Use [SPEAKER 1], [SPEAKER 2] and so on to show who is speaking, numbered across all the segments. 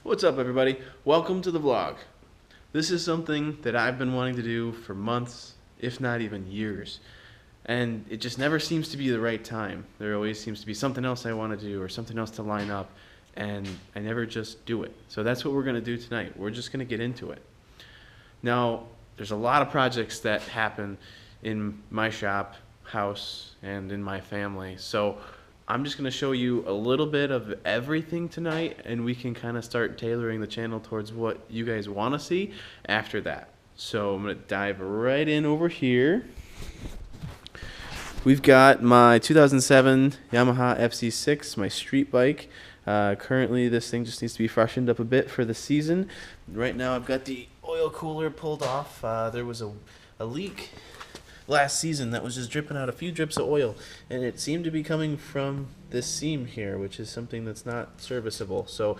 [SPEAKER 1] What's up, everybody? Welcome to the vlog. This is something that I've been wanting to do for months, if not even years. And it just never seems to be the right time. There always seems to be something else I want to do or something else to line up, and I never just do it. So that's what we're going to do tonight. We're just going to get into it. Now, there's a lot of projects that happen in my shop, house, and in my family. So I'm just going to show you a little bit of everything tonight, and we can kind of start tailoring the channel towards what you guys want to see after that. So I'm going to dive right in over here. We've got my 2007 Yamaha FC6, my street bike. Currently this thing just needs to be freshened up a bit for the season. Right now I've got the oil cooler pulled off. There was a leak last season that was just dripping out a few drips of oil, and it seemed to be coming from this seam here, which is something that's not serviceable. So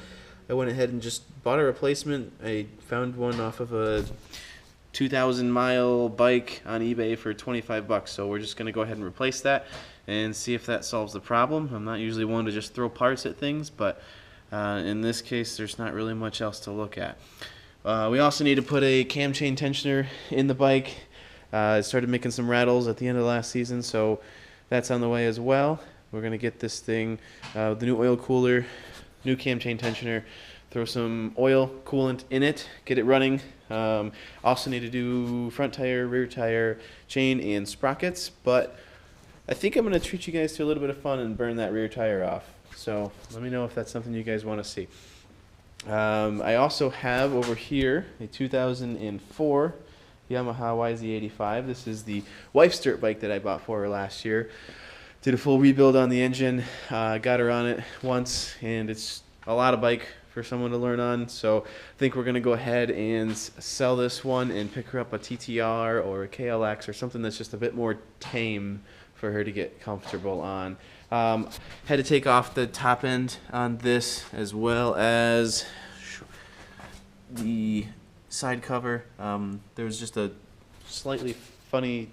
[SPEAKER 1] I went ahead and just bought a replacement. I found one off of a 2,000-mile bike on eBay for 25 bucks. So we're just going to go ahead and replace that and see if that solves the problem. I'm not usually one to just throw parts at things, but in this case there's not really much else to look at. We also need to put a cam chain tensioner in the bike. It started making some rattles at the end of last season, so that's on the way as well. We're going to get this thing, the new oil cooler, new cam chain tensioner, throw some oil coolant in it, get it running. Also need to do front tire, rear tire, chain, and sprockets, but I think I'm going to treat you guys to a little bit of fun and burn that rear tire off. So let me know if that's something you guys want to see. I also have over here a 2004 Yamaha YZ85. This is the wife's dirt bike that I bought for her last year. Did a full rebuild on the engine, got her on it once, and it's a lot of bike for someone to learn on. So I think we're going to go ahead and sell this one and pick her up a TTR or a KLX or something that's just a bit more tame for her to get comfortable on. Had to take off the top end on this, as well as the side cover. There was just a slightly funny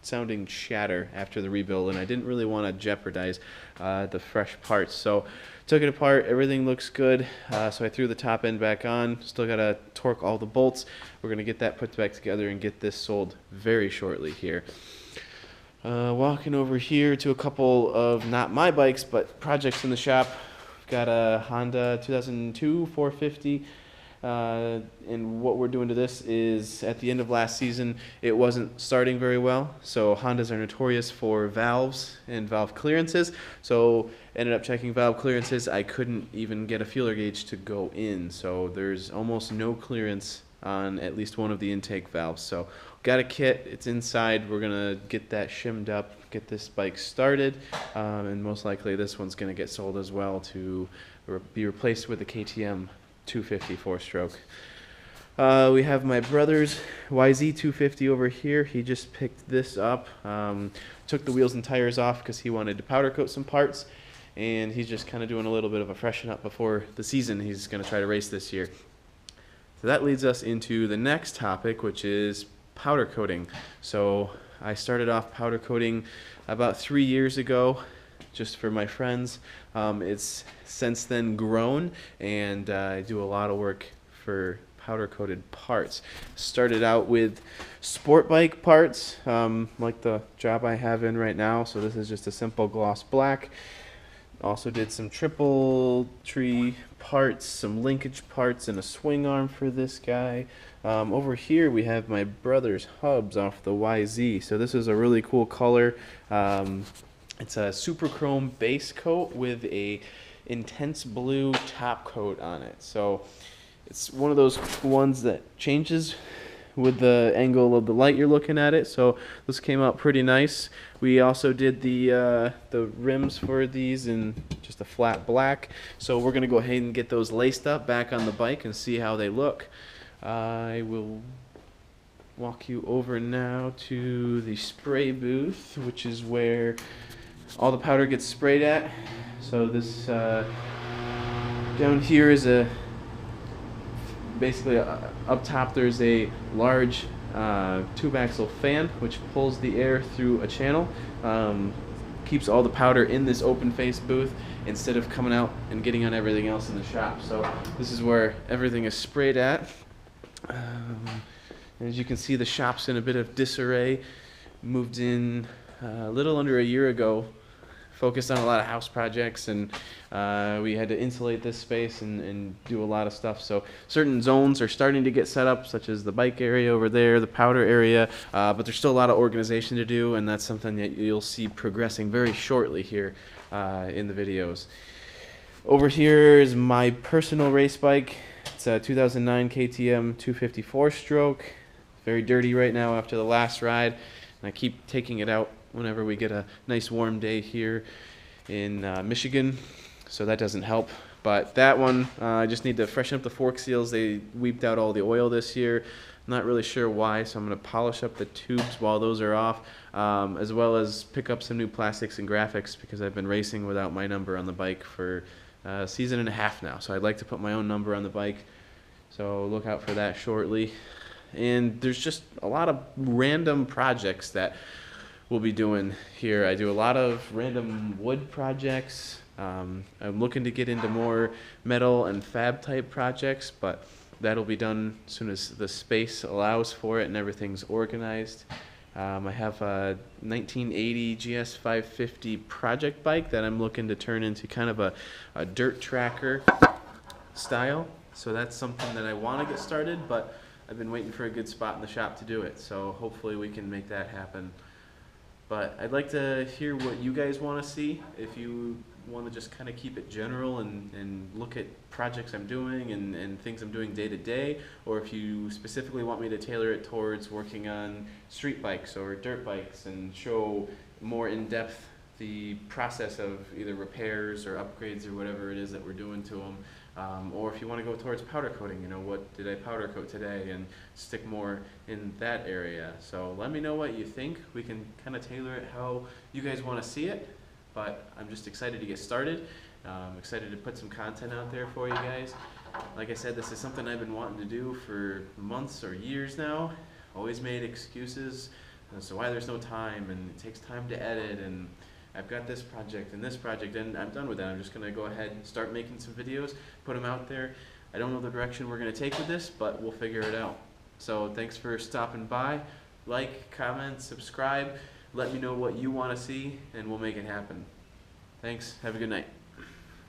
[SPEAKER 1] sounding shatter after the rebuild, and I didn't really want to jeopardize the fresh parts. So took it apart, everything looks good, so I threw the top end back on. Still got to torque all the bolts. We're going to get that put back together and get this sold very shortly here. Walking over here to a couple of, not my bikes, but projects in the shop. We've got a Honda 2002 450. And what we're doing to this is, at the end of last season, it wasn't starting very well. So Hondas are notorious for valves and valve clearances. So ended up checking valve clearances. I couldn't even get a feeler gauge to go in. So there's almost no clearance on at least one of the intake valves. So got a kit, it's inside. We're gonna get that shimmed up, get this bike started, and most likely this one's gonna get sold as well to be replaced with the KTM 250 4-stroke. We have my brother's YZ250 over here. He just picked this up. Took the wheels and tires off because he wanted to powder coat some parts, and he's just kind of doing a little bit of a freshen up before the season. He's going to try to race this year. So that leads us into the next topic, which is powder coating. So I started off powder coating about 3 years ago, just for my friends. It's since then grown, and I do a lot of work for powder coated parts. Started out with sport bike parts, like the job I have in right now. So this is just a simple gloss black. Also did some triple tree parts, some linkage parts, and a swing arm for this guy. Over here we have my brother's hubs off the YZ. So this is a really cool color. It's a super chrome base coat with a intense blue top coat on it. So it's one of those ones that changes with the angle of the light you're looking at it. So this came out pretty nice. We also did the rims for these in just a flat black. So we're gonna go ahead and get those laced up back on the bike and see how they look. I will walk you over now to the spray booth, which is where all the powder gets sprayed at. So this down here is basically up top there's a large tube axle fan which pulls the air through a channel. keeps all the powder in this open face booth instead of coming out and getting on everything else in the shop. So this is where everything is sprayed at. As you can see, the shop's in a bit of disarray. Moved in a little under a year ago, focused on a lot of house projects, and we had to insulate this space and do a lot of stuff. So certain zones are starting to get set up, such as the bike area over there, the powder area, but there's still a lot of organization to do, and that's something that you'll see progressing very shortly here in the videos. Over here is my personal race bike. It's a 2009 KTM 254 stroke. Very dirty right now after the last ride, and I keep taking it out whenever we get a nice warm day here in Michigan, so that doesn't help. But that one, I just need to freshen up the fork seals. They weeped out all the oil this year. Not really sure why, so I'm going to polish up the tubes while those are off, as well as pick up some new plastics and graphics, because I've been racing without my number on the bike for a season and a half now. So I'd like to put my own number on the bike, so look out for that shortly. And there's just a lot of random projects that we'll be doing here. I do a lot of random wood projects. I'm looking to get into more metal and fab type projects, but that'll be done as soon as the space allows for it and everything's organized. I have a 1980 GS 550 project bike that I'm looking to turn into kind of a dirt tracker style. So that's something that I want to get started, but I've been waiting for a good spot in the shop to do it. So hopefully we can make that happen. But I'd like to hear what you guys want to see. If you want to just kind of keep it general and look at projects I'm doing and things I'm doing day to day, or if you specifically want me to tailor it towards working on street bikes or dirt bikes and show more in depth the process of either repairs or upgrades or whatever it is that we're doing to them. Or if you want to go towards powder coating, you know, what did I powder coat today, and stick more in that area. So let me know what you think. We can kind of tailor it how you guys want to see it, but I'm just excited to get started. I'm excited to put some content out there for you guys. Like I said, this is something I've been wanting to do for months or years now. Always made excuses as to why there's no time, and it takes time to edit, and I've got this project and this project, and I'm done with that. I'm just going to go ahead and start making some videos, put them out there. I don't know the direction we're going to take with this, but we'll figure it out. So thanks for stopping by. Like, comment, subscribe. Let me know what you want to see, and we'll make it happen. Thanks. Have a good night.